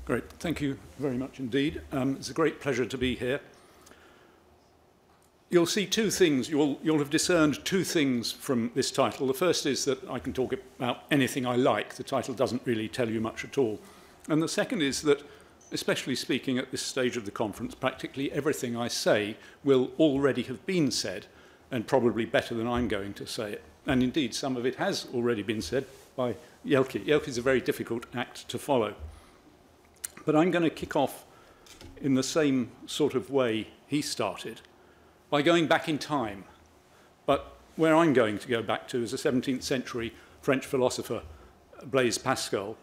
Great. Thank you very much indeed. It's a great pleasure to be here. You'll see two things. You'll have discerned two things from this title. The first is that I can talk about anything I like. The title doesn't really tell you much at all. And the second is that, especially speaking at this stage of the conference, practically everything I say will already have been said, and probably better than I'm going to say it. And indeed, some of it has already been said by Jelke. Jelke is a very difficult act to follow. But I'm going to kick off in the same sort of way he started, by going back in time. But where I'm going to go back to is a 17th century French philosopher, Blaise Pascal,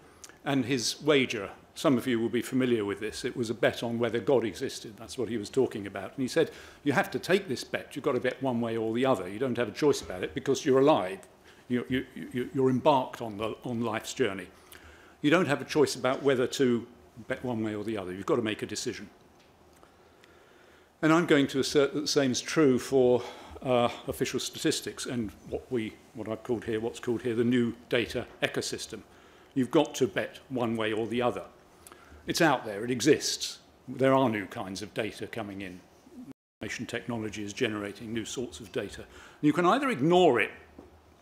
and his wager. Some of you will be familiar with this. It was a bet on whether God existed. That's what he was talking about. And he said, you have to take this bet. You've got to bet one way or the other. You don't have a choice about it because you're alive. You're embarked on life's journey. You don't have a choice about whether to bet one way or the other. You've got to make a decision. And I'm going to assert that the same is true for official statistics and what's called here the new data ecosystem. You've got to bet one way or the other. It's out there, it exists. There are new kinds of data coming in. Information technology is generating new sorts of data. You can either ignore it,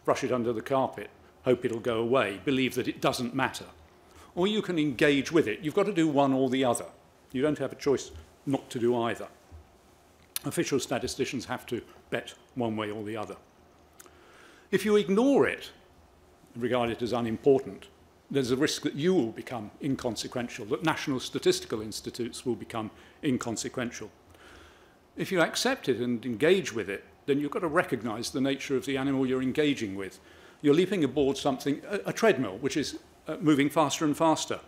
brush it under the carpet, hope it'll go away, believe that it doesn't matter, or you can engage with it. You've got to do one or the other. You don't have a choice not to do either. Official statisticians have to bet one way or the other. If you ignore it, regard it as unimportant, there's a risk that you will become inconsequential, that national statistical institutes will become inconsequential. If you accept it and engage with it, then you've got to recognize the nature of the animal you're engaging with. You're leaping aboard something, a treadmill, which is moving faster and faster.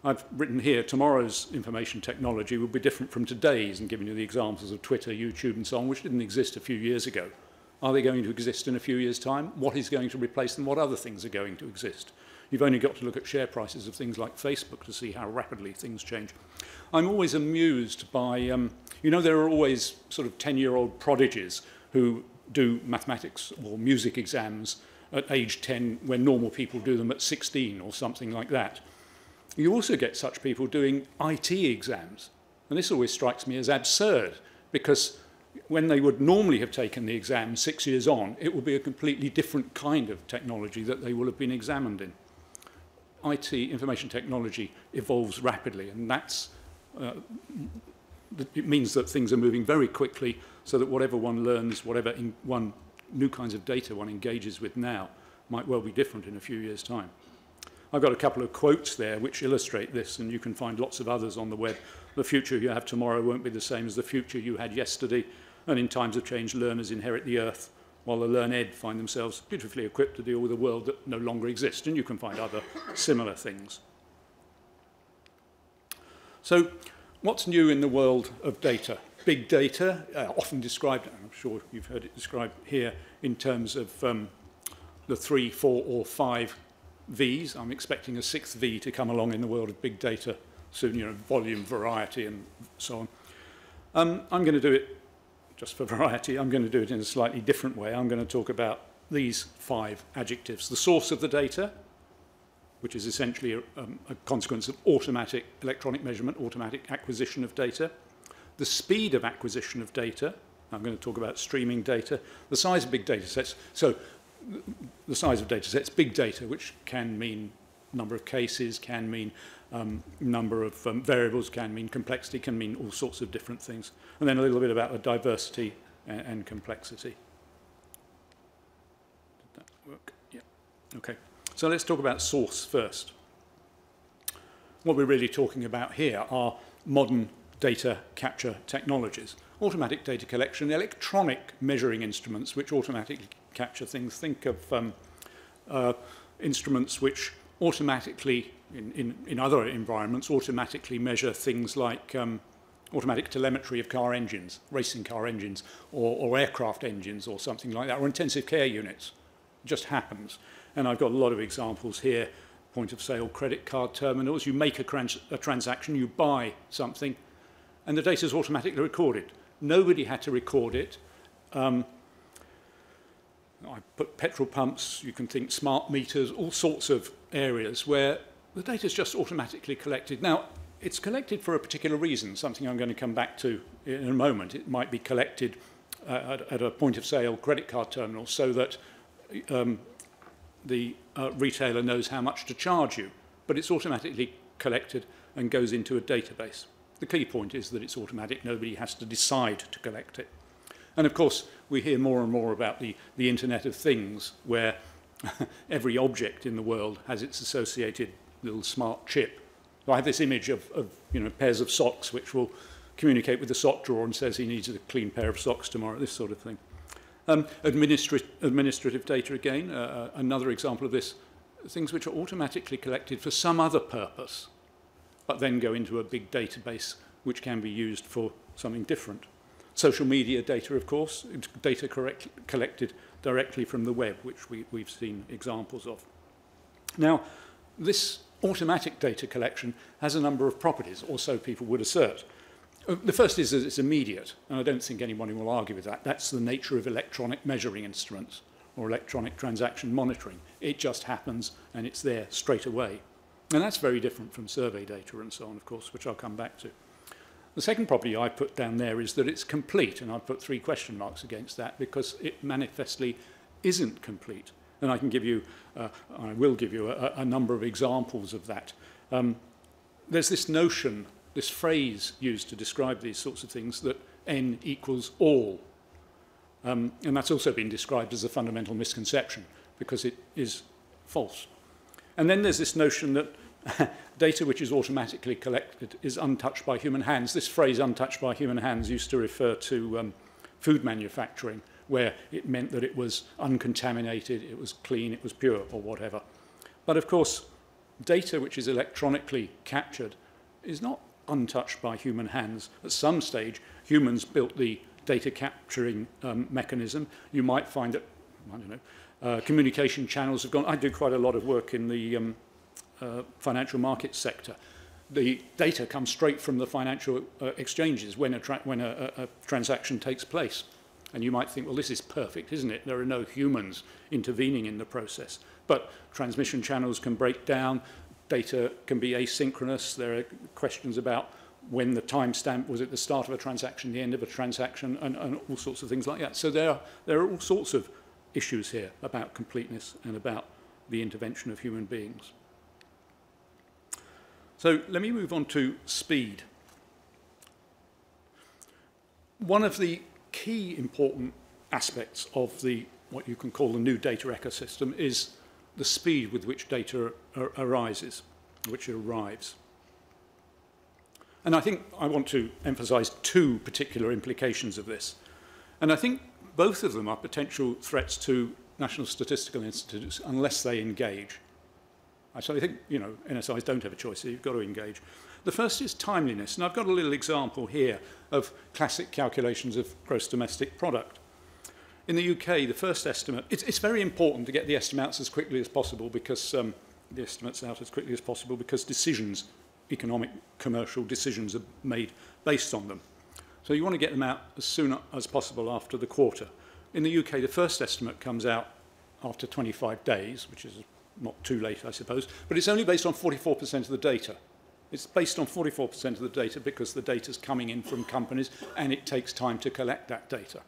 I've written here, tomorrow's information technology will be different from today's, and given you the examples of Twitter, YouTube, and so on, which didn't exist a few years ago. Are they going to exist in a few years' time? What is going to replace them? What other things are going to exist? You've only got to look at share prices of things like Facebook to see how rapidly things change. I'm always amused by, you know, there are always sort of 10-year-old prodigies who do mathematics or music exams at age 10 when normal people do them at 16 or something like that. You also get such people doing IT exams. And this always strikes me as absurd, because when they would normally have taken the exam 6 years on, it will be a completely different kind of technology that they will have been examined in. IT, information technology, evolves rapidly, and it means that things are moving very quickly, so that whatever one learns, whatever new kinds of data one engages with now, might well be different in a few years' time. I've got a couple of quotes there which illustrate this, and you can find lots of others on the web. The future you have tomorrow won't be the same as the future you had yesterday, and in times of change, learners inherit the earth, while the learned find themselves beautifully equipped to deal with a world that no longer exists, and you can find other similar things. So, what's new in the world of data? Big data, often described, I'm sure you've heard it described here, in terms of the 3, 4, or 5 V's. I'm expecting a 6th V to come along in the world of big data soon, you know, volume, variety, and so on. I'm going to do it, just for variety, I'm going to do it in a slightly different way. I'm going to talk about these 5 adjectives. The source of the data, which is essentially a consequence of automatic electronic measurement, automatic acquisition of data. The speed of acquisition of data. I'm going to talk about streaming data. The size of big data sets. So the size of data sets, big data, which can mean number of cases, can mean number of variables, can mean complexity, can mean all sorts of different things. And then a little bit about the diversity and complexity. Did that work? Yeah. Okay. So let's talk about source first. What we're really talking about here are modern data capture technologies. Automatic data collection, electronic measuring instruments which automatically capture things. Think of instruments which automatically, in other environments, automatically measure things like automatic telemetry of car engines, racing car engines, or aircraft engines, or something like that, or intensive care units. It just happens. And I've got a lot of examples here. Point of sale credit card terminals. You make a transaction, you buy something, and the data is automatically recorded. Nobody had to record it. I put petrol pumps, you can think smart meters, all sorts of areas where the data is just automatically collected. Now, it's collected for a particular reason, something I'm going to come back to in a moment. It might be collected at a point-of-sale credit card terminal so that the retailer knows how much to charge you, but it's automatically collected and goes into a database. The key point is that it's automatic. Nobody has to decide to collect it. And of course, we hear more and more about the Internet of Things, where every object in the world has its associated little smart chip. So I have this image of pairs of socks which will communicate with the sock drawer and says he needs a clean pair of socks tomorrow, this sort of thing. Administrative data again, another example of this, things which are automatically collected for some other purpose, but then go into a big database which can be used for something different. Social media data, of course, data collected directly from the web, which we've seen examples of. Now, this automatic data collection has a number of properties, or so people would assert. The first is that it's immediate, and I don't think anyone will argue with that. That's the nature of electronic measuring instruments or electronic transaction monitoring. It just happens, and it's there straight away. And that's very different from survey data and so on, of course, which I'll come back to. The second property I put down there is that it's complete, and I've put 3 question marks against that because it manifestly isn't complete. And I can give you, I will give you a number of examples of that. There's this notion, this phrase used to describe these sorts of things, that n equals all. And that's also been described as a fundamental misconception because it is false. And then there's this notion that data which is automatically collected is untouched by human hands. This phrase, untouched by human hands, used to refer to food manufacturing, where it meant that it was uncontaminated, it was clean, it was pure, or whatever. But of course, data which is electronically captured is not untouched by human hands. At some stage, humans built the data capturing mechanism. You might find that, I don't know, communication channels have gone. I do quite a lot of work in the financial markets sector. The data comes straight from the financial exchanges when a transaction takes place. And you might think, well, this is perfect, isn't it? There are no humans intervening in the process. But transmission channels can break down, data can be asynchronous. There are questions about when the timestamp was at the start of a transaction, the end of a transaction, and all sorts of things like that. So there are all sorts of issues here about completeness and about the intervention of human beings. So let me move on to speed. One of the key important aspects of what you can call the new data ecosystem is the speed with which data arises, which it arrives. And I think I want to emphasize 2 particular implications of this. And I think both of them are potential threats to national statistical institutes unless they engage. So I think, NSIs don't have a choice, so you've got to engage. The first is timeliness, and I've got a little example here of classic calculations of gross domestic product. In the UK, the first estimate, it's very important to get the estimates as quickly as possible because the estimates out as quickly as possible because decisions, economic, commercial decisions are made based on them. So you want to get them out as soon as possible after the quarter. In the UK, the first estimate comes out after 25 days, which is not too late, I suppose, but it's only based on 44% of the data. It's based on 44% of the data because the data is coming in from companies and it takes time to collect that data.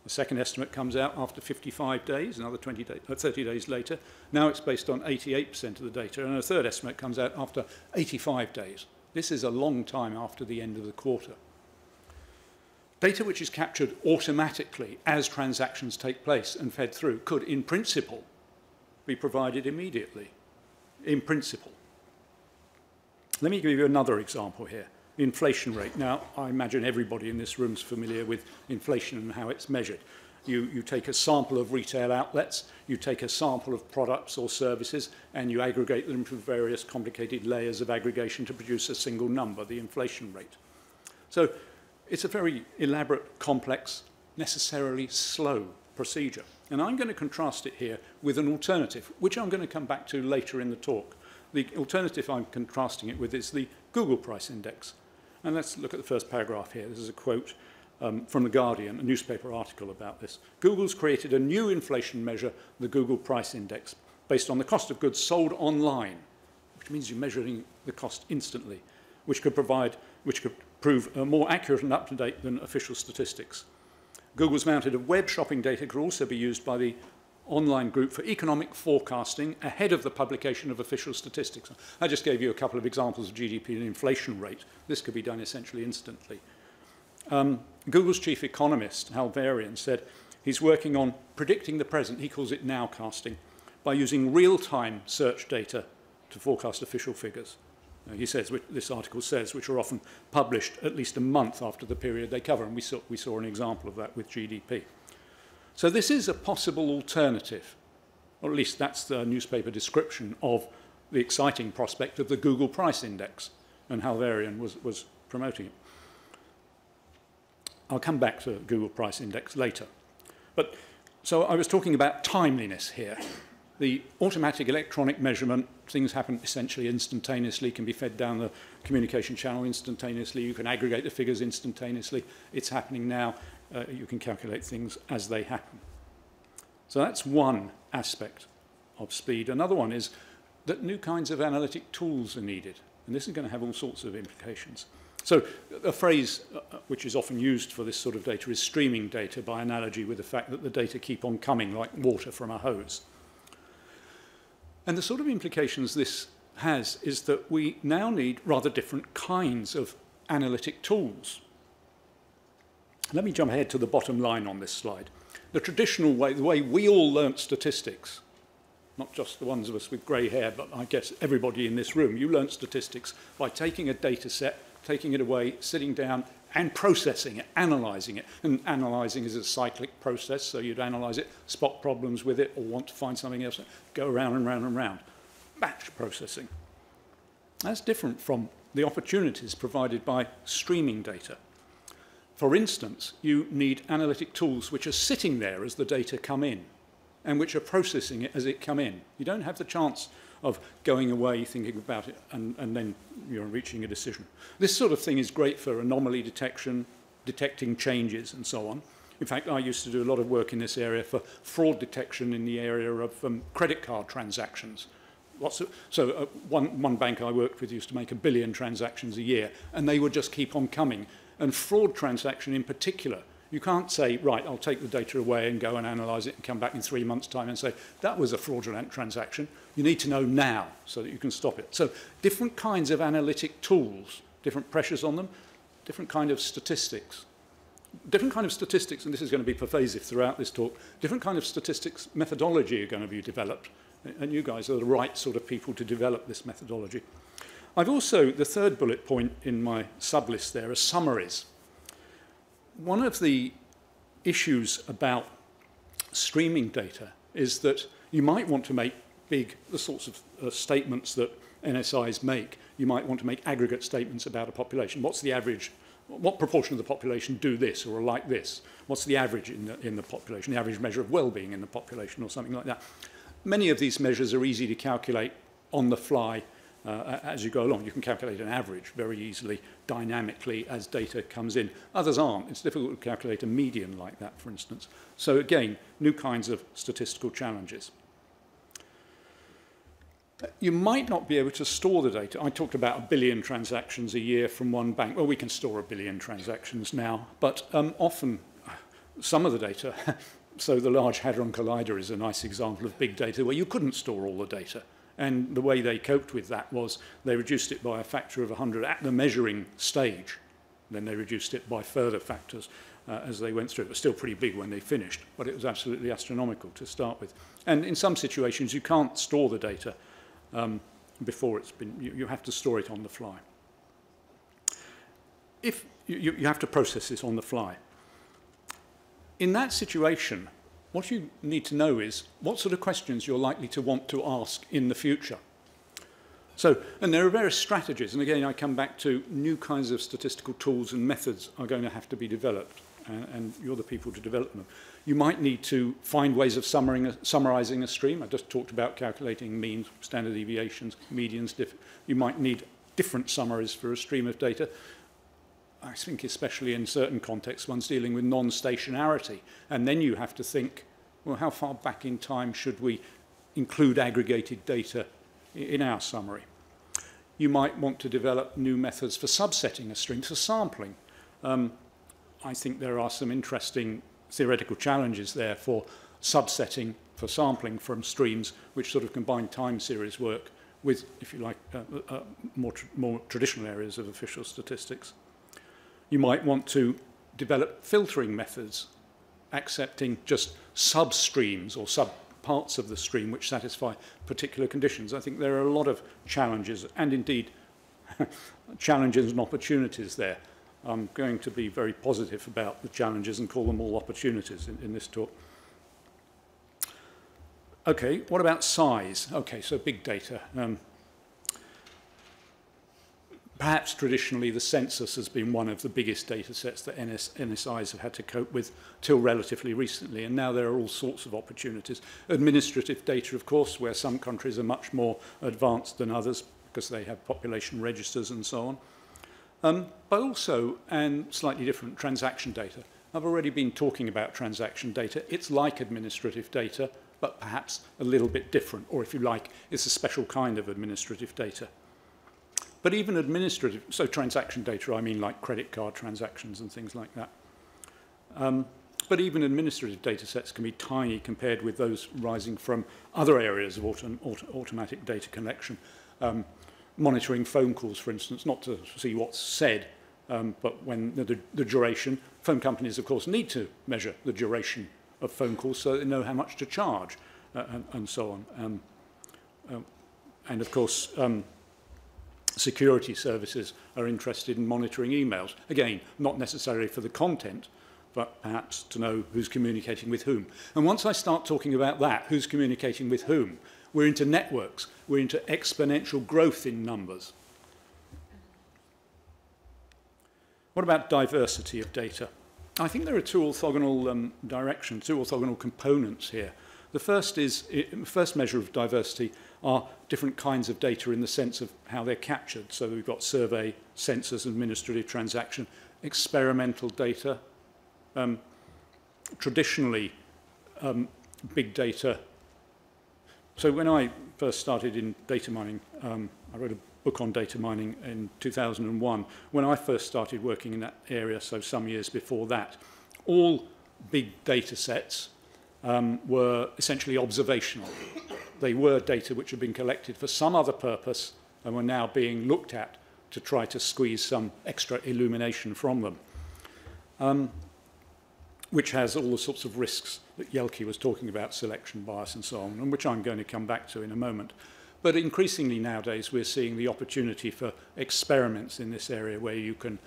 The second estimate comes out after 55 days, another 30 days later. Now it's based on 88% of the data, and a third estimate comes out after 85 days. This is a long time after the end of the quarter. Data which is captured automatically as transactions take place and fed through could, in principle, be provided immediately, in principle. Let me give you another example here, the inflation rate. Now, I imagine everybody in this room is familiar with inflation and how it's measured. You take a sample of retail outlets, you take a sample of products or services, and you aggregate them to various complicated layers of aggregation to produce a single number, the inflation rate. So it's a very elaborate, complex, necessarily slow procedure. And I'm going to contrast it here with an alternative, which I'm going to come back to later in the talk. The alternative I'm contrasting it with is the Google Price Index. And let's look at the first paragraph here. This is a quote from The Guardian, a newspaper article about this. Google's created a new inflation measure, the Google Price Index, based on the cost of goods sold online. which means you're measuring the cost instantly, which could prove more accurate and up-to-date than official statistics. Google's mounted of web shopping data could also be used by the online group for economic forecasting ahead of the publication of official statistics. I just gave you a couple of examples of GDP and inflation rate. This could be done essentially instantly. Google's chief economist, Hal Varian, said he's working on predicting the present, he calls it nowcasting, by using real-time search data to forecast official figures. He says, this article says, which are often published at least a month after the period they cover, and we saw an example of that with GDP. So this is a possible alternative, or at least that's the newspaper description of the exciting prospect of the Google Price Index, and Hal Varian was promoting it. I'll come back to Google Price Index later. So I was talking about timeliness here. The automatic electronic measurement, things happen essentially instantaneously, can be fed down the communication channel instantaneously, you can aggregate the figures instantaneously, it's happening now, you can calculate things as they happen. So that's one aspect of speed. Another one is that new kinds of analytic tools are needed, and this is going to have all sorts of implications. So a phrase which is often used for this sort of data is streaming data, by analogy with the fact that the data keep on coming like water from a hose. And the sort of implications this has is that we now need rather different kinds of analytic tools. Let me jump ahead to the bottom line on this slide. The traditional way, the way we all learnt statistics, not just the ones of us with grey hair, but I guess everybody in this room, you learnt statistics by taking a data set, taking it away, sitting down and processing it, analysing it. And analysing is a cyclic process, so you'd analyse it, spot problems with it, or want to find something else, go around and round and round. Batch processing. That's different from the opportunities provided by streaming data. For instance, you need analytic tools which are sitting there as the data come in, and which are processing it as it come in. You don't have the chance of going away, thinking about it, and then you're reaching a decision. This sort of thing is great for anomaly detection, detecting changes, and so on. In fact, I used to do a lot of work in this area for fraud detection in the area of credit card transactions. One bank I worked with used to make 1 billion transactions a year, and they would just keep on coming. And fraud transaction in particular, you can't say, right, I'll take the data away and go and analyse it and come back in 3 months' time and say, that was a fraudulent transaction. You need to know now so that you can stop it. So different kinds of analytic tools, different pressures on them, different kind of statistics. Different kind of statistics, and this is going to be pervasive throughout this talk, different kind of statistics methodology are going to be developed. And you guys are the right sort of people to develop this methodology. I've also, the third bullet point in my sublist there, are summaries. One of the issues about streaming data is that you might want to make the sorts of statements that NSIs make. You might want to make aggregate statements about a population. What's the average? What proportion of the population do this or are like this? What's the average in the population, the average measure of well-being in the population or something like that? Many of these measures are easy to calculate on the fly as you go along. You can calculate an average very easily, dynamically, as data comes in. Others aren't. It's difficult to calculate a median like that, for instance. So again, new kinds of statistical challenges. You might not be able to store the data. I talked about 1 billion transactions a year from one bank. Well, we can store 1 billion transactions now, but often some of the data, so the Large Hadron Collider is a nice example of big data where you couldn't store all the data. And the way they coped with that was they reduced it by a factor of 100 at the measuring stage. Then they reduced it by further factors as they went through. It was still pretty big when they finished, but it was absolutely astronomical to start with. And in some situations, you can't store the data before it's been, you have to store it on the fly. If you have to process this on the fly. In that situation, what you need to know is what sort of questions you're likely to want to ask in the future. So, and there are various strategies, and again, I come back to new kinds of statistical tools and methods are going to have to be developed, and you're the people to develop them. You might need to find ways of summarizing a stream. I just talked about calculating means, standard deviations, medians. You might need different summaries for a stream of data. I think especially in certain contexts, one's dealing with non-stationarity. And then you have to think, well, how far back in time should we include aggregated data in our summary? you might want to develop new methods for subsetting a stream, for sampling. I think there are some interesting theoretical challenges there for subsetting, for sampling from streams which sort of combine time series work with, if you like, more traditional areas of official statistics. You might want to develop filtering methods, accepting just substreams or subparts of the stream which satisfy particular conditions. I think there are a lot of challenges, and indeed challenges and opportunities there. I'm going to be very positive about the challenges and call them all opportunities in this talk. Okay, what about size? Okay, so big data. Perhaps traditionally the census has been one of the biggest data sets that NSIs have had to cope with till relatively recently, and now there are all sorts of opportunities. Administrative data, of course, where some countries are much more advanced than others because they have population registers and so on. But also, and slightly different, transaction data. I've already been talking about transaction data. It's like administrative data, but perhaps a little bit different, or if you like, it's a special kind of administrative data. But even administrative, so transaction data, I mean like credit card transactions and things like that. But even administrative data sets can be tiny compared with those rising from other areas of automatic data collection. Monitoring phone calls, for instance, not to see what's said, but when the duration. Phone companies, of course, need to measure the duration of phone calls so they know how much to charge, and so on. And of course, security services are interested in monitoring emails. Again, not necessarily for the content, but perhaps to know who's communicating with whom. And once I start talking about that, who's communicating with whom, we're into networks, we're into exponential growth in numbers. What about diversity of data? I think there are two orthogonal directions, two orthogonal components here. The first measure of diversity are different kinds of data in the sense of how they're captured. So we've got survey, census, administrative transaction, experimental data. Traditionally, big data. So when I first started in data mining, I wrote a book on data mining in 2001. When I first started working in that area, so some years before that, all big data sets were essentially observational. They were data which had been collected for some other purpose and were now being looked at to try to squeeze some extra illumination from them, which has all the sorts of risks that Jelke was talking about, selection bias and so on, and which I'm going to come back to in a moment. But increasingly nowadays we're seeing the opportunity for experiments in this area where you can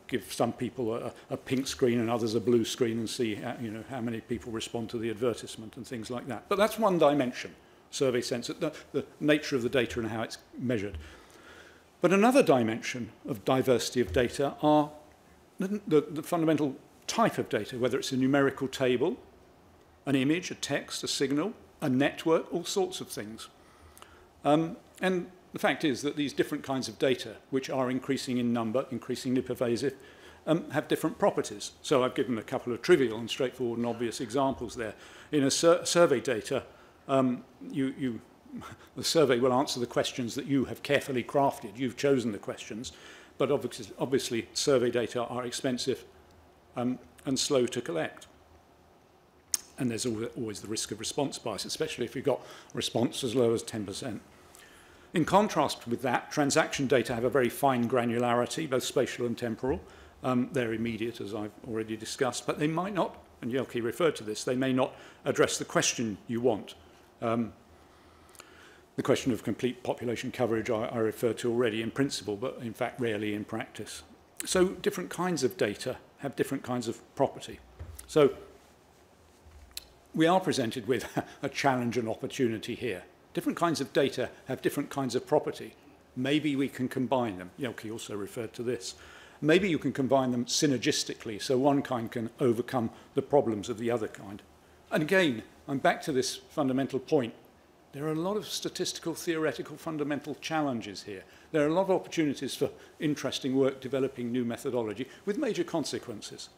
give some people a pink screen and others a blue screen and see how many people respond to the advertisement and things like that. But that's one dimension, survey census, the nature of the data and how it's measured. But another dimension of diversity of data are the fundamental type of data, whether it's a numerical table, an image, a text, a signal, a network, all sorts of things. And the fact is that these different kinds of data, which are increasing in number, increasingly pervasive, have different properties. So I've given a couple of trivial and straightforward and obvious examples there. In a survey data, the survey will answer the questions that you have carefully crafted. You've chosen the questions, but obviously survey data are expensive and slow to collect. And there's always the risk of response bias, especially if you've got response as low as 10%. In contrast with that, transaction data have a very fine granularity, both spatial and temporal. They're immediate, as I've already discussed, but they might not, and Jelke referred to this, they may not address the question you want. The question of complete population coverage I referred to already in principle, but in fact rarely in practice. So different kinds of data have different kinds of property. So we are presented with a challenge and opportunity here. Different kinds of data have different kinds of property. Maybe we can combine them. Jelke also referred to this. Maybe you can combine them synergistically, so one kind can overcome the problems of the other kind. And again, I'm back to this fundamental point. There are a lot of statistical, theoretical, fundamental challenges here. There are a lot of opportunities for interesting work developing new methodology with major consequences.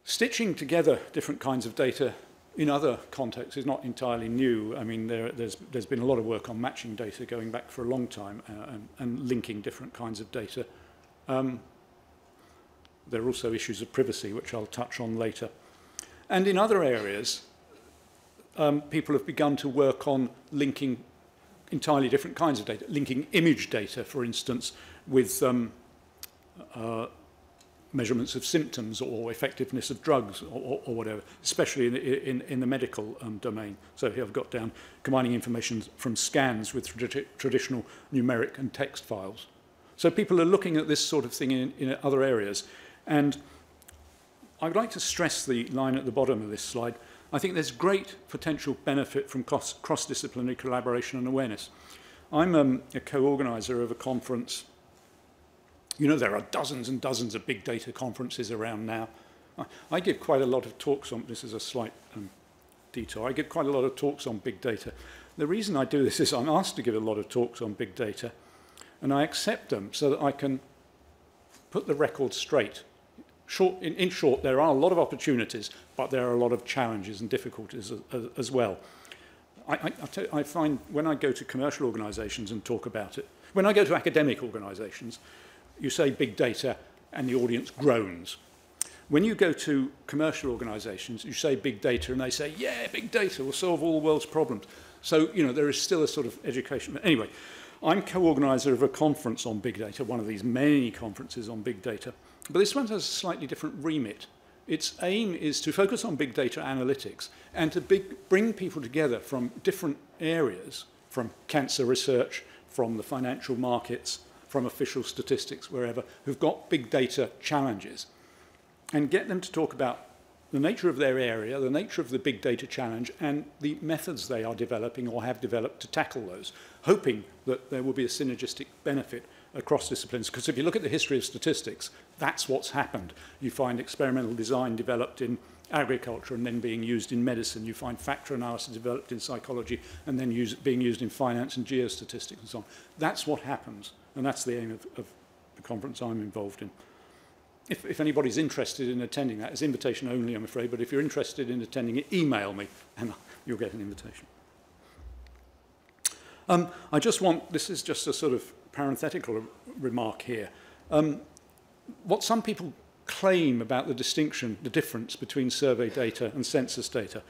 Stitching together different kinds of data in other contexts is not entirely new. I mean, there's been a lot of work on matching data going back for a long time and linking different kinds of data. There are also issues of privacy, which I'll touch on later. And in other areas, people have begun to work on linking entirely different kinds of data, linking image data, for instance, with measurements of symptoms or effectiveness of drugs or whatever, especially in the medical domain. So here I've got down combining information from scans with traditional numeric and text files. So people are looking at this sort of thing in other areas. And I'd like to stress the line at the bottom of this slide. I think there's great potential benefit from cross-disciplinary collaboration and awareness. I'm a co-organizer of a conference. You know, there are dozens and dozens of big data conferences around now. I give quite a lot of talks on, this is a slight detour, I give quite a lot of talks on big data. The reason I do this is I'm asked to give a lot of talks on big data, and I accept them so that I can put the record straight. In short, there are a lot of opportunities, but there are a lot of challenges and difficulties as well. I find when I go to commercial organizations and talk about it, when I go to academic organizations, you say big data and the audience groans. When you go to commercial organizations, you say big data and they say, yeah, big data will solve all the world's problems. So, you know, there is still a sort of education. But anyway, I'm co-organizer of a conference on big data, one of these many conferences on big data. But this one has a slightly different remit. Its aim is to focus on big data analytics and to bring people together from different areas, from cancer research, from the financial markets, from official statistics, wherever, who've got big data challenges, and get them to talk about the nature of their area, the nature of the big data challenge, and the methods they are developing or have developed to tackle those, hoping that there will be a synergistic benefit across disciplines. Because if you look at the history of statistics, that's what's happened. You find experimental design developed in agriculture and then being used in medicine. You find factor analysis developed in psychology and then being used in finance and geostatistics and so on. That's what happens, and that's the aim of the conference I'm involved in. If anybody's interested in attending that, it's invitation only, I'm afraid, but if you're interested in attending it, email me and you'll get an invitation. I just want, this is just a sort of parenthetical remark here. What some people claim about the distinction, the difference between survey data and census data,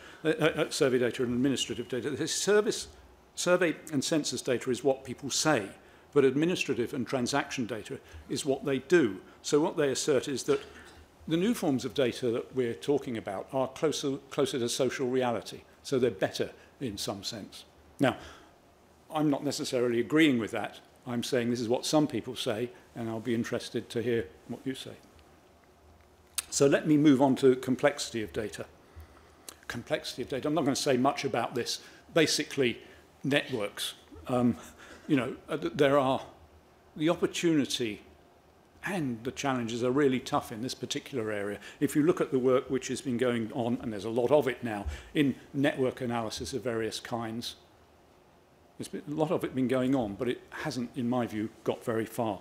survey data and administrative data. Survey and census data is what people say, but administrative and transaction data is what they do. So what they assert is that the new forms of data that we're talking about are closer to social reality, so they're better in some sense. Now, I'm not necessarily agreeing with that. I'm saying this is what some people say, and I'll be interested to hear what you say. So let me move on to complexity of data. Complexity of data. I'm not going to say much about this. Basically, networks. You know, there are the opportunity and the challenges are really tough in this particular area. If you look at the work which has been going on, and there's a lot of it now, in network analysis of various kinds, there's been a lot of it been going on, but it hasn't, in my view, got very far.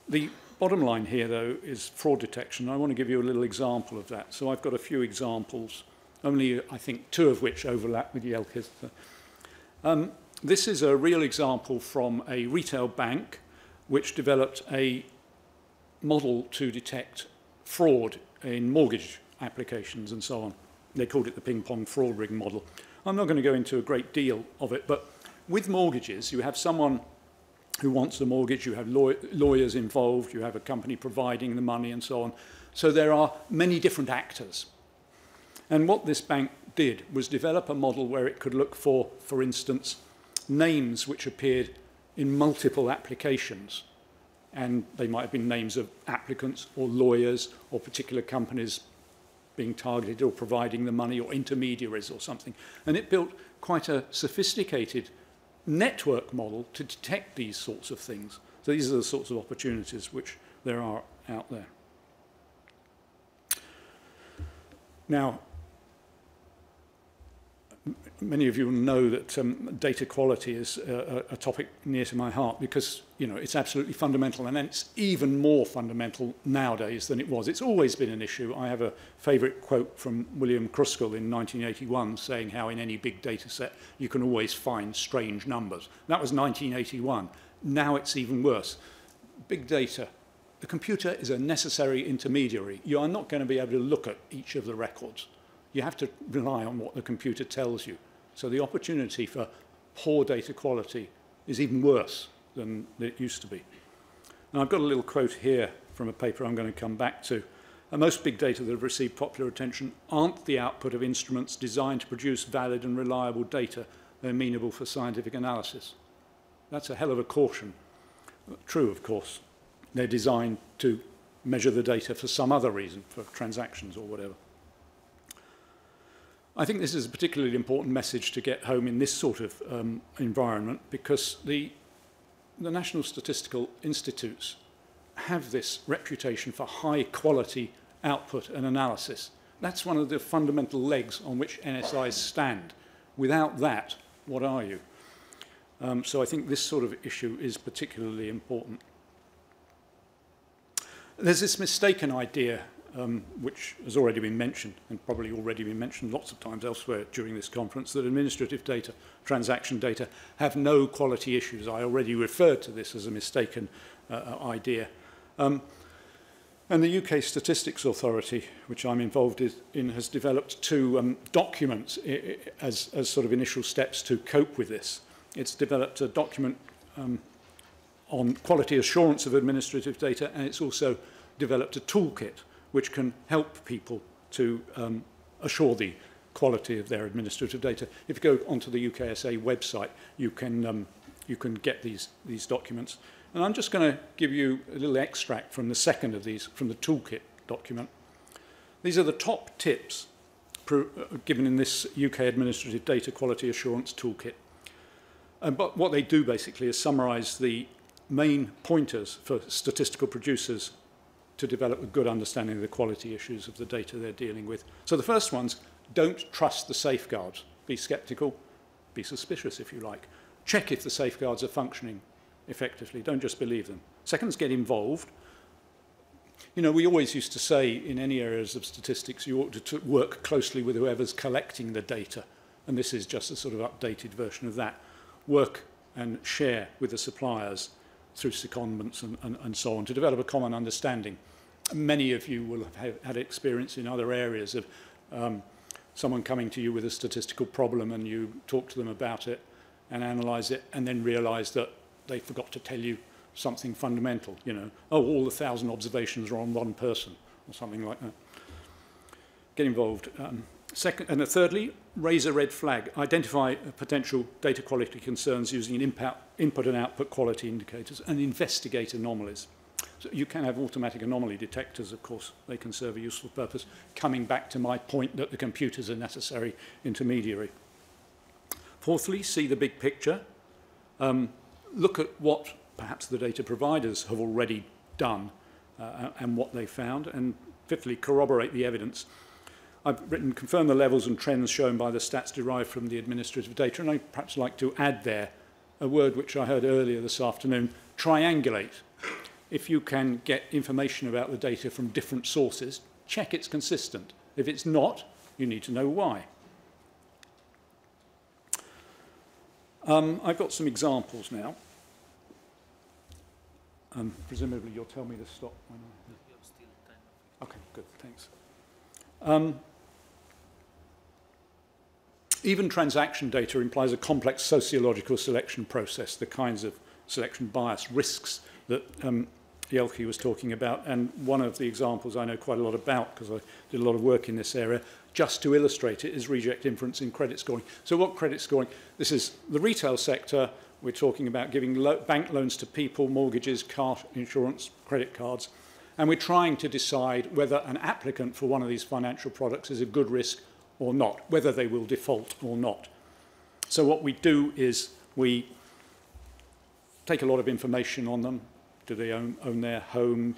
The bottom line here, though, is fraud detection. I want to give you a little example of that. So I've got a few examples, only, I think, 2 of which overlap with Yelke's. This is a real example from a retail bank which developed a model to detect fraud in mortgage applications and so on. They called it the ping-pong fraud ring model. I'm not going to go into a great deal of it, but with mortgages, you have someone who wants the mortgage, you have lawyers involved, you have a company providing the money and so on. So there are many different actors. And what this bank did was develop a model where it could look for instance, names which appeared in multiple applications. And they might have been names of applicants or lawyers or particular companies being targeted or providing the money or intermediaries or something. And it built quite a sophisticated network model to detect these sorts of things. So these are the sorts of opportunities which there are out there. Now, many of you will know that data quality is a topic near to my heart because, you know, it's absolutely fundamental, and it's even more fundamental nowadays than it was. It's always been an issue. I have a favourite quote from William Kruskal in 1981 saying how in any big data set you can always find strange numbers. That was 1981. Now it's even worse. Big data. The computer is a necessary intermediary. You are not going to be able to look at each of the records. You have to rely on what the computer tells you. So the opportunity for poor data quality is even worse than it used to be. Now, I've got a little quote here from a paper I'm going to come back to. Most big data that have received popular attention aren't the output of instruments designed to produce valid and reliable data. They're amenable for scientific analysis. That's a hell of a caution. True, of course. They're designed to measure the data for some other reason, for transactions or whatever. I think this is a particularly important message to get home in this sort of environment because the National Statistical Institutes have this reputation for high quality output and analysis. That's one of the fundamental legs on which NSIs stand. Without that, what are you? So I think this sort of issue is particularly important. There's this mistaken idea which has already been mentioned, and probably already been mentioned lots of times elsewhere during this conference, that administrative data, transaction data, have no quality issues. I already referred to this as a mistaken idea. And the UK Statistics Authority, which I'm involved in, has developed two documents as sort of initial steps to cope with this. It's developed a document on quality assurance of administrative data, and it's also developed a toolkit which can help people to assure the quality of their administrative data. If you go onto the UKSA website, you can get these documents. And I'm just going to give you a little extract from the second of these, from the toolkit document. These are the top tips given in this UK Administrative Data Quality Assurance Toolkit. But what they do basically is summarise the main pointers for statistical producers to develop a good understanding of the quality issues of the data they're dealing with. So the first one's, don't trust the safeguards. Be sceptical, be suspicious if you like. Check if the safeguards are functioning effectively. Don't just believe them. Second is get involved. You know, we always used to say in any areas of statistics you ought to work closely with whoever's collecting the data. And this is just a sort of updated version of that. Work and share with the suppliers through secondments and so on to develop a common understanding. Many of you will have had experience in other areas of someone coming to you with a statistical problem and you talk to them about it and analyse it and then realise that they forgot to tell you something fundamental, you know, oh, all the 1,000 observations are on one person or something like that. Get involved. Second, and thirdly, raise a red flag. Identify potential data quality concerns using input and output quality indicators and investigate anomalies. So you can have automatic anomaly detectors, of course. They can serve a useful purpose. Coming back to my point that the computers are a necessary intermediary. Fourthly, see the big picture. Look at what perhaps the data providers have already done and what they found. And fifthly, corroborate the evidence. I've written, confirm the levels and trends shown by the stats derived from the administrative data, and I'd perhaps like to add there a word which I heard earlier this afternoon, triangulate. If you can get information about the data from different sources, check it's consistent. If it's not, you need to know why. I've got some examples now. Presumably you'll tell me to stop. Okay, good, thanks. Even transaction data implies a complex sociological selection process, the kinds of selection bias risks that Jelke was talking about. And one of the examples I know quite a lot about, because I did a lot of work in this area, just to illustrate it, is reject inference in credit scoring. So what credit scoring? This is the retail sector. We're talking about giving bank loans to people, mortgages, car insurance, credit cards. And we're trying to decide whether an applicant for one of these financial products is a good risk or not, whether they will default or not. So what we do is we take a lot of information on them. Do they own their home?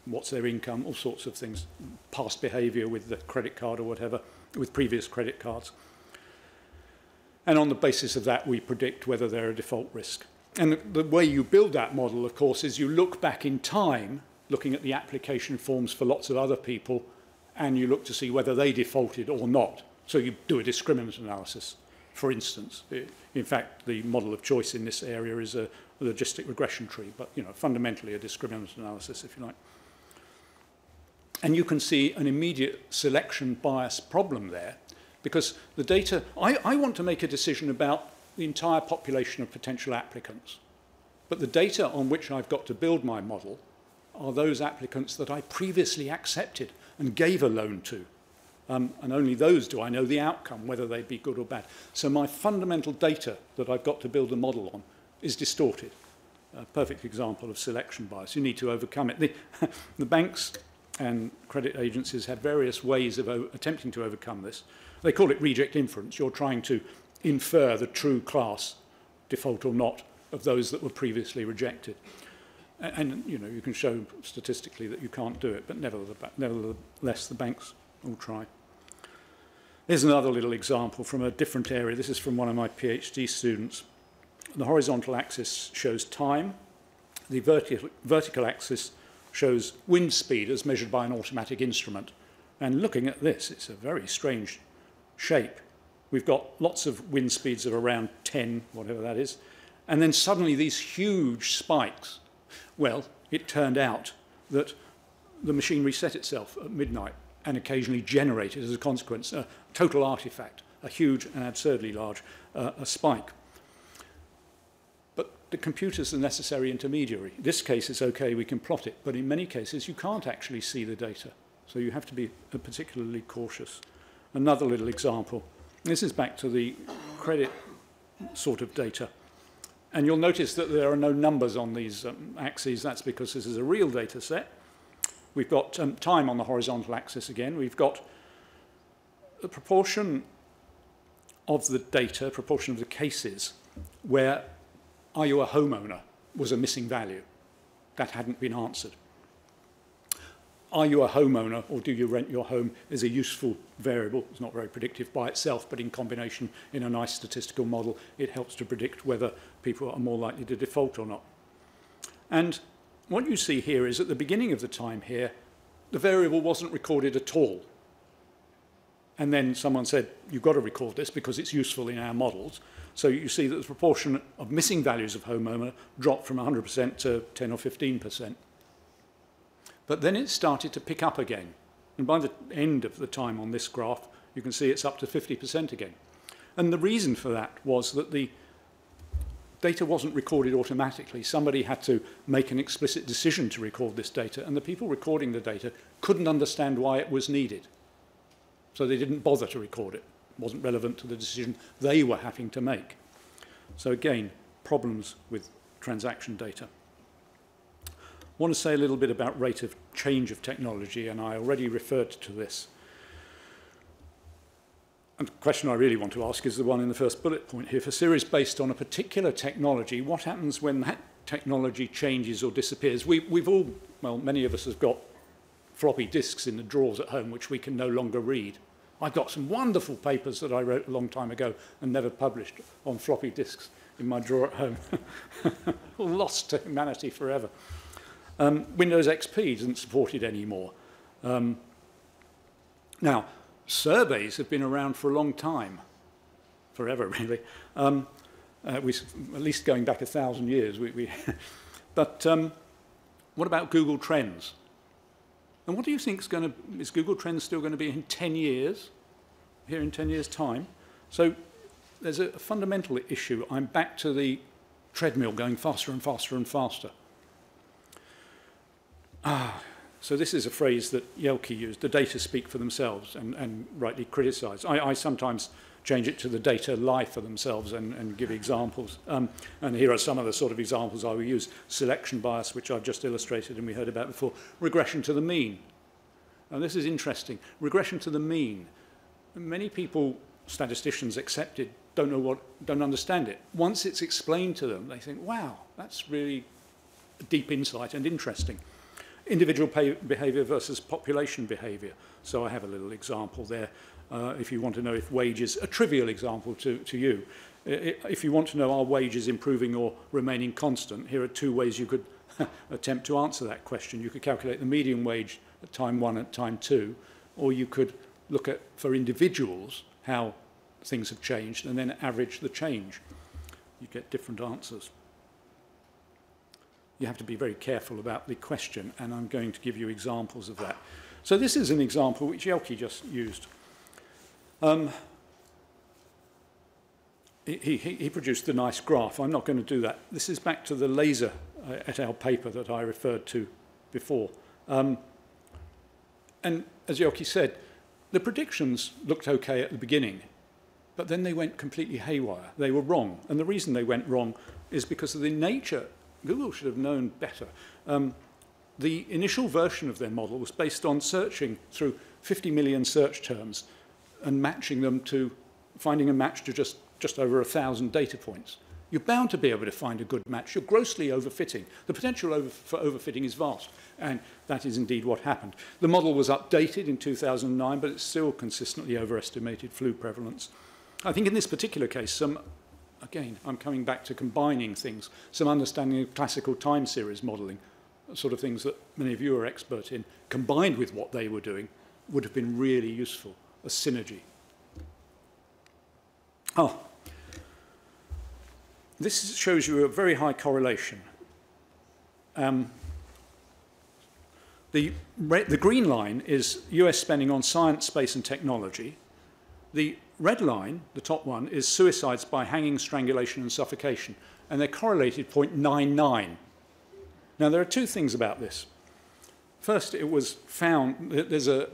What's their income? All sorts of things. Past behaviour with the credit card or whatever, with previous credit cards. And on the basis of that, we predict whether they're a default risk. And the way you build that model, of course, is you look back in time, looking at the application forms for lots of other people, and you look to see whether they defaulted or not. So you do a discriminant analysis, for instance. In fact, the model of choice in this area is a logistic regression tree, but fundamentally a discriminant analysis, if you like. And you can see an immediate selection bias problem there, because the data, I want to make a decision about the entire population of potential applicants, but the data on which I've got to build my model are those applicants that I previously accepted and gave a loan to. And only those do I know the outcome, whether they be good or bad. So my fundamental data that I've got to build a model on is distorted. A perfect example of selection bias. You need to overcome it. The banks and credit agencies have various ways of attempting to overcome this. They call it reject inference. You're trying to infer the true class, default or not, of those that were previously rejected. And you can show statistically that you can't do it, but nevertheless, the banks will try. Here's another little example from a different area. This is from one of my PhD students. The horizontal axis shows time. The vertical axis shows wind speed as measured by an automatic instrument. And looking at this, it's a very strange shape. We've got lots of wind speeds of around 10, whatever that is, and then suddenly these huge spikes. Well, it turned out that the machine reset itself at midnight and occasionally generated, as a consequence, a total artifact, a huge and absurdly large a spike. But the computer's the necessary intermediary. In this case, it's okay, we can plot it, but in many cases, you can't actually see the data. So you have to be particularly cautious. Another little example. This is back to the credit sort of data. And you'll notice that there are no numbers on these axes. That's because this is a real data set. We've got time on the horizontal axis again. We've got the proportion of the data, proportion of the cases, where are you a homeowner was a missing value. That hadn't been answered. Are you a homeowner or do you rent your home is a useful variable. It's not very predictive by itself, but in combination in a nice statistical model, it helps to predict whether people are more likely to default or not. And what you see here is at the beginning of the time here, the variable wasn't recorded at all. And then someone said, you've got to record this because it's useful in our models. So you see that the proportion of missing values of homeowner dropped from 100% to 10 or 15%. But then it started to pick up again. And by the end of the time on this graph, you can see it's up to 50% again. And the reason for that was that the data wasn't recorded automatically. Somebody had to make an explicit decision to record this data, and the people recording the data couldn't understand why it was needed. So they didn't bother to record it. It wasn't relevant to the decision they were having to make. So again, problems with transaction data. I want to say a little bit about rate of change of technology, and I already referred to this. And the question I really want to ask is the one in the first bullet point here. For series based on a particular technology, what happens when that technology changes or disappears? We've all, well, many of us have got floppy disks in the drawers at home which we can no longer read. I've got some wonderful papers that I wrote a long time ago and never published on floppy disks in my drawer at home. Lost to humanity forever. Windows XP isn't supported anymore. Now, surveys have been around for a long time, forever really. At least going back 1,000 years. But what about Google Trends? And what do you think is Google Trends still going to be in 10 years, here in 10 years' time? So there's a fundamental issue. I'm back to the treadmill going faster and faster and faster. So this is a phrase that Yelke used, the data speak for themselves, and rightly criticised. I sometimes change it to the data lie for themselves and give examples. And here are some of the sort of examples I will use. Selection bias, which I've just illustrated and we heard about before. Regression to the mean. And this is interesting. Regression to the mean. Many people, statisticians accepted, don't understand it. Once it's explained to them, they think, wow, that's really deep insight and interesting. Individual behaviour versus population behaviour. So I have a little example there. if you want to know if wages, a trivial example to you, if you want to know are wages improving or remaining constant, here are two ways you could attempt to answer that question. You could calculate the median wage at time 1 and time 2, or you could look at, for individuals, how things have changed and then average the change. You get different answers. You have to be very careful about the question, and I'm going to give you examples of that. So this is an example which Jelke just used. He produced a nice graph. I'm not going to do that. This is back to the laser et al. Paper that I referred to before. And as Jelke said, the predictions looked okay at the beginning, but then they went completely haywire. They were wrong. And the reason they went wrong is because of the nature. Google should have known better. The initial version of their model was based on searching through 50 million search terms and matching them to, finding a match to just over 1,000 data points. You're bound to be able to find a good match. You're grossly overfitting. The potential for overfitting is vast, and that is indeed what happened. The model was updated in 2009, but it still consistently overestimated flu prevalence. I think in this particular case, again, I'm coming back to combining things, some understanding of classical time series modelling, sort of things that many of you are expert in, combined with what they were doing, would have been really useful, a synergy. Oh, this shows you a very high correlation. The green line is US spending on science, space and technology. The red line, the top one, is suicides by hanging, strangulation and suffocation, and they're correlated 0.99. Now, there are two things about this. First, it was found, there's a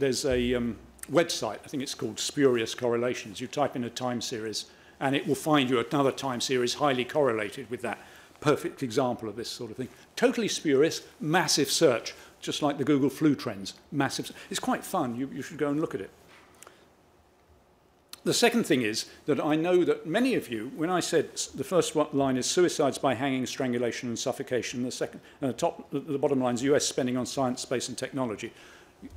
website, I think it's called Spurious Correlations. You type in a time series, and it will find you another time series highly correlated with that. Perfect example of this sort of thing. Totally spurious, massive search, just like the Google flu trends. Massive. It's quite fun. You should go and look at it. The second thing is that I know that many of you, when I said the first line is suicides by hanging, strangulation and suffocation, the bottom line is US spending on science, space and technology,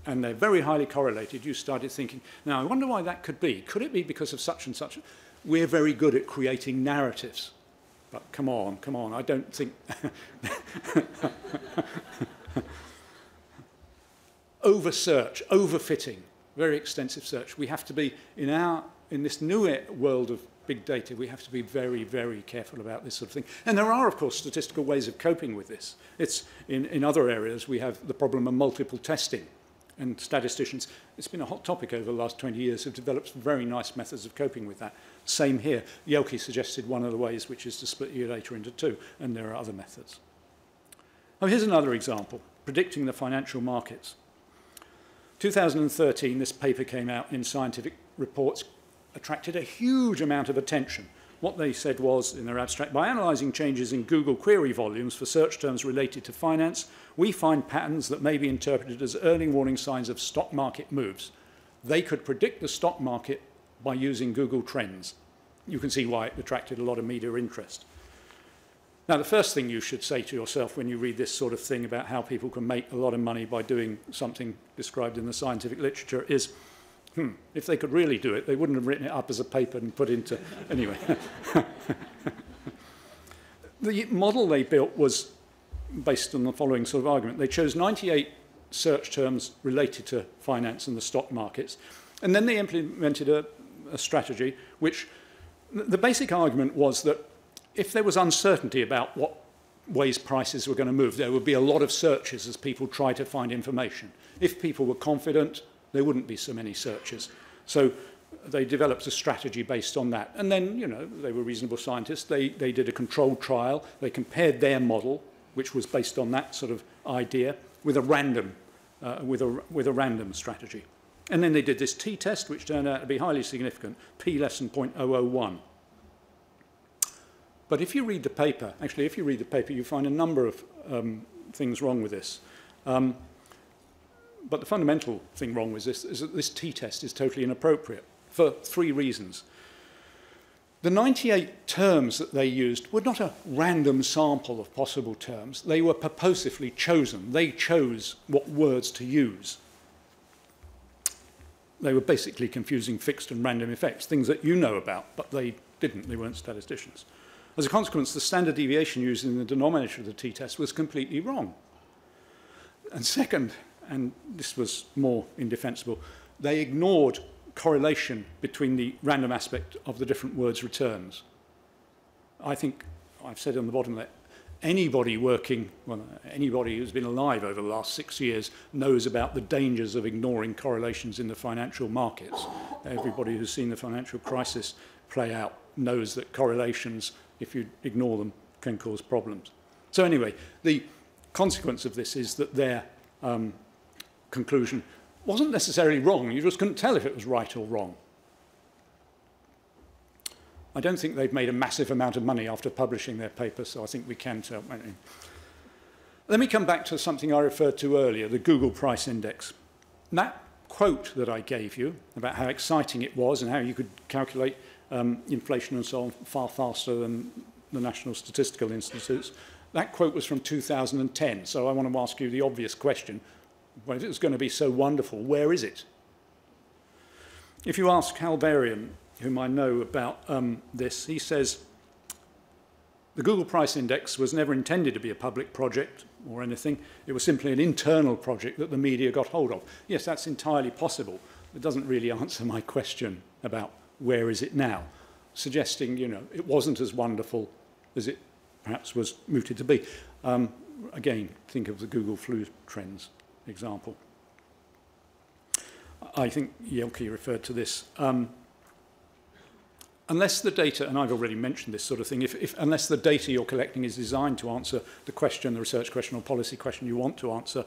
and they're very highly correlated, you started thinking, now I wonder why that could be. Could it be because of such and such? We're very good at creating narratives. But come on, I don't think... Over-search, overfitting. Very extensive search. We have to be, in this new world of big data, we have to be very, very careful about this sort of thing. And there are, of course, statistical ways of coping with this. It's in other areas, we have the problem of multiple testing. And statisticians, it's been a hot topic over the last 20 years, have developed some very nice methods of coping with that. Same here. Jelke suggested one of the ways, which is to split your data into two, and there are other methods. Now, here's another example, predicting the financial markets. 2013, this paper came out in Scientific Reports, attracted a huge amount of attention. What they said was, in their abstract, by analysing changes in Google query volumes for search terms related to finance, we find patterns that may be interpreted as early warning signs of stock market moves. They could predict the stock market by using Google Trends. You can see why it attracted a lot of media interest. Now, the first thing you should say to yourself when you read this sort of thing about how people can make a lot of money by doing something described in the scientific literature is, if they could really do it, they wouldn't have written it up as a paper and put into... Anyway. The model they built was based on the following sort of argument. They chose 98 search terms related to finance and the stock markets, and then they implemented a strategy which... The basic argument was that if there was uncertainty about what ways prices were going to move, there would be a lot of searches as people tried to find information. If people were confident, there wouldn't be so many searches. So they developed a strategy based on that. And then, you know, they were reasonable scientists. They did a controlled trial. They compared their model, which was based on that sort of idea, with a random, with a random strategy. And then they did this t-test, which turned out to be highly significant, p less than 0.001. But if you read the paper, actually, if you read the paper, you find a number of things wrong with this. But the fundamental thing wrong with this is that this t-test is totally inappropriate for three reasons. The 98 terms that they used were not a random sample of possible terms. They were purposefully chosen. They chose what words to use. they were basically confusing fixed and random effects, things that you know about, but they didn't. They weren't statisticians. As a consequence, the standard deviation used in the denominator of the t-test was completely wrong. And second, and this was more indefensible, they ignored correlation between the random aspect of the different words' returns. I think I've said on the bottom that anybody working, well, anybody who's been alive over the last 6 years knows about the dangers of ignoring correlations in the financial markets. Everybody who's seen the financial crisis play out knows that correlations, if you ignore them, can cause problems. So anyway, the consequence of this is that their conclusion wasn't necessarily wrong. You just couldn't tell if it was right or wrong. I don't think they've made a massive amount of money after publishing their paper, so I think we can tell. Let me come back to something I referred to earlier, the Google Price Index. That quote that I gave you about how exciting it was and how you could calculate inflation and so on far faster than the National Statistical Institutes, that quote was from 2010. So I want to ask you the obvious question. Well, if it was going to be so wonderful, where is it? If you ask Hal Berrien, whom I know about this, he says, the Google Price Index was never intended to be a public project or anything. It was simply an internal project that the media got hold of. Yes, that's entirely possible. It doesn't really answer my question about where is it now, suggesting, you know, it wasn't as wonderful as it perhaps was mooted to be. Again, think of the Google flu trends example. I think Yelke referred to this. Unless the data, and I've already mentioned this sort of thing, unless the data you're collecting is designed to answer the question, the research question or policy question you want to answer,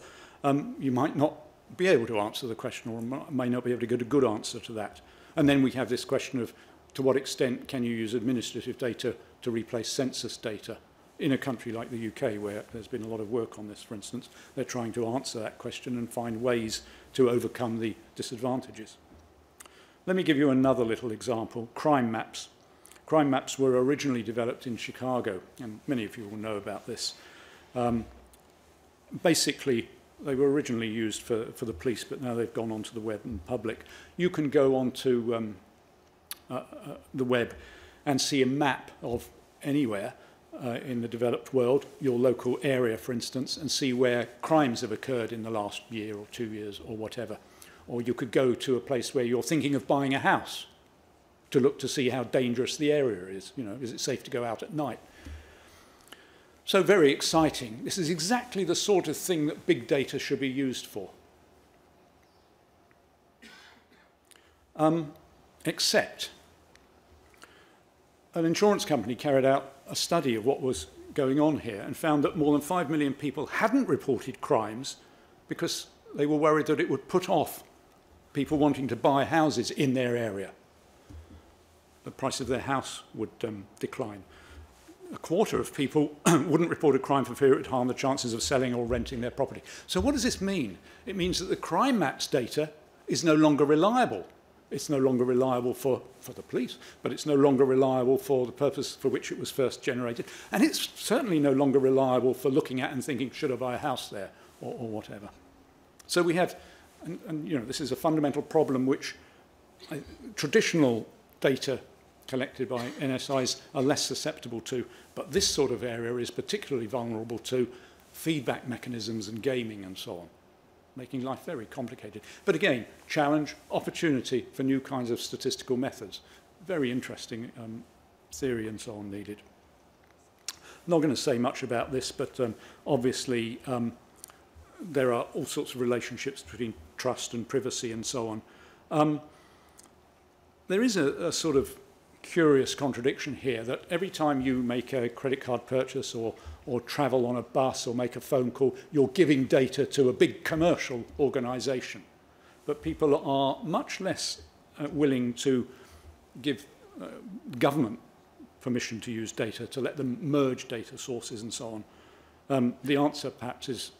you might not be able to answer the question or may not be able to get a good answer to that. And then we have this question of to what extent can you use administrative data to replace census data? In a country like the UK, where there's been a lot of work on this, for instance, they're trying to answer that question and find ways to overcome the disadvantages. Let me give you another little example, crime maps. Crime maps were originally developed in Chicago, and many of you will know about this. Basically, they were originally used for the police, but now they've gone onto the web and public. You can go onto the web and see a map of anywhere in the developed world, your local area, for instance, and see where crimes have occurred in the last year or 2 years or whatever. Or you could go to a place where you're thinking of buying a house to look to see how dangerous the area is. You know, is it safe to go out at night? So very exciting. This is exactly the sort of thing that big data should be used for. Except an insurance company carried out a study of what was going on here and found that more than 5 million people hadn't reported crimes because they were worried that it would put off people wanting to buy houses in their area. The price of their house would decline. A quarter of people wouldn't report a crime for fear it would harm the chances of selling or renting their property. So what does this mean? It means that the crime maps data is no longer reliable. It's no longer reliable for the police, but it's no longer reliable for the purpose for which it was first generated. And it's certainly no longer reliable for looking at and thinking, should I buy a house there or whatever. So we have, and you know, this is a fundamental problem which traditional data collected by NSIs are less susceptible to, but this sort of area is particularly vulnerable to feedback mechanisms and gaming and so on, making life very complicated. But again, challenge, opportunity for new kinds of statistical methods. Very interesting theory and so on needed. I'm not going to say much about this, but obviously there are all sorts of relationships between trust and privacy and so on. There is a sort of curious contradiction here that every time you make a credit card purchase or travel on a bus or make a phone call, you're giving data to a big commercial organisation. But people are much less willing to give government permission to use data, to let them merge data sources and so on. The answer perhaps is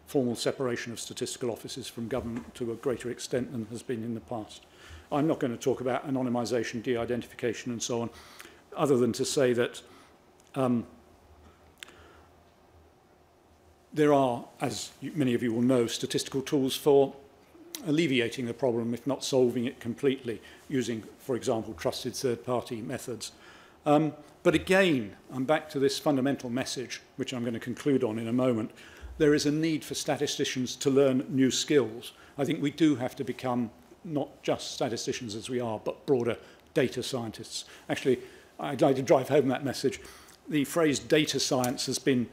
formal separation of statistical offices from government to a greater extent than has been in the past. I'm not going to talk about anonymisation, de-identification and so on, other than to say that there are, as many of you will know, statistical tools for alleviating the problem, if not solving it completely, using, for example, trusted third-party methods. But again, I'm back to this fundamental message, which I'm going to conclude on in a moment. There is a need for statisticians to learn new skills. I think we do have to become not just statisticians as we are, but broader data scientists. Actually, I'd like to drive home that message. The phrase data science has been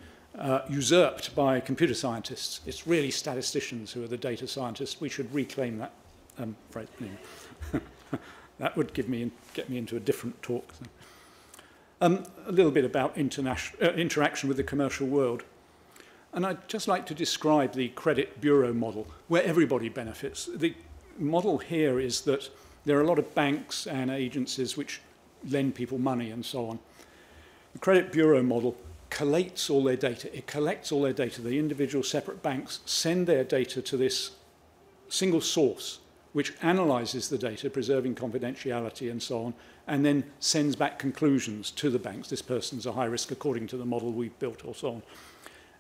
usurped by computer scientists. It's really statisticians who are the data scientists. We should reclaim that phrase. That would get me into a different talk. A little bit about interaction with the commercial world. And I'd just like to describe the credit bureau model, where everybody benefits. The model here is that there are a lot of banks and agencies which lend people money and so on. The credit bureau model collates all their data. It collects all their data. The individual separate banks send their data to this single source, which analyzes the data, preserving confidentiality and so on, and then sends back conclusions to the banks. This person's a high risk according to the model we've built or so on.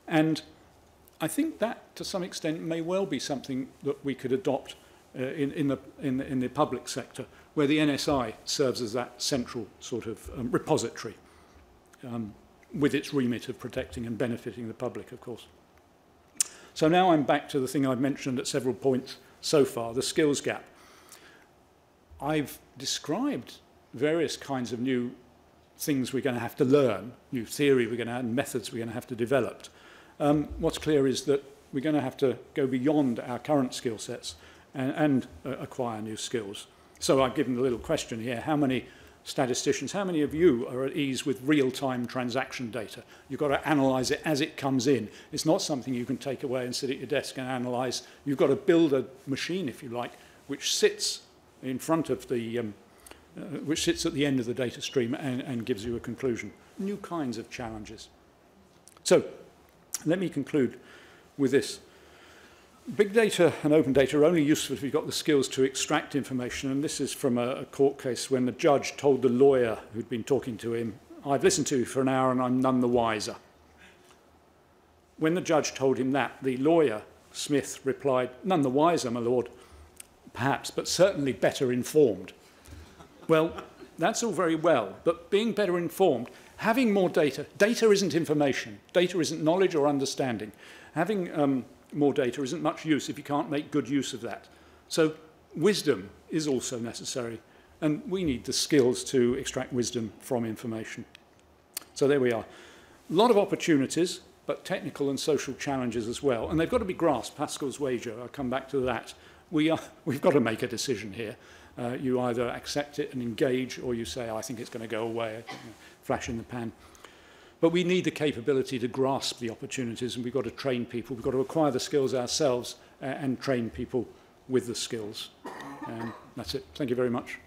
And I think that, to some extent, may well be something that we could adopt in the public sector, where the NSI serves as that central sort of repository, with its remit of protecting and benefiting the public, of course. So now I'm back to the thing I've mentioned at several points so far, the skills gap. I've described various kinds of new things we're going to have to learn, new theory we're going to have, and methods we're going to have to develop. What's clear is that we're going to have to go beyond our current skill sets and acquire new skills. So I've given a little question here. How many statisticians, how many of you are at ease with real-time transaction data? You've got to analyze it as it comes in. It's not something you can take away and sit at your desk and analyze. You've got to build a machine, if you like, which sits in front of the, which sits at the end of the data stream and gives you a conclusion. New kinds of challenges. So let me conclude with this. Big data and open data are only useful if you've got the skills to extract information, and this is from a court case when the judge told the lawyer who'd been talking to him, "I've listened to you for an hour and I'm none the wiser." When the judge told him that, the lawyer, Smith, replied, "None the wiser, my lord, perhaps, but certainly better informed." Well, that's all very well, but being better informed, having more data, data isn't information, data isn't knowledge or understanding. Having more data isn't much use if you can't make good use of that. So wisdom is also necessary, and we need the skills to extract wisdom from information. So there we are. A lot of opportunities, but technical and social challenges as well, and they've got to be grasped. Pascal's wager, I'll come back to that. We've got to make a decision here. You either accept it and engage, or you say, I think it's going to go away, flash in the pan. But we need the capability to grasp the opportunities, and we've got to train people. We've got to acquire the skills ourselves and train people with the skills. That's it. Thank you very much.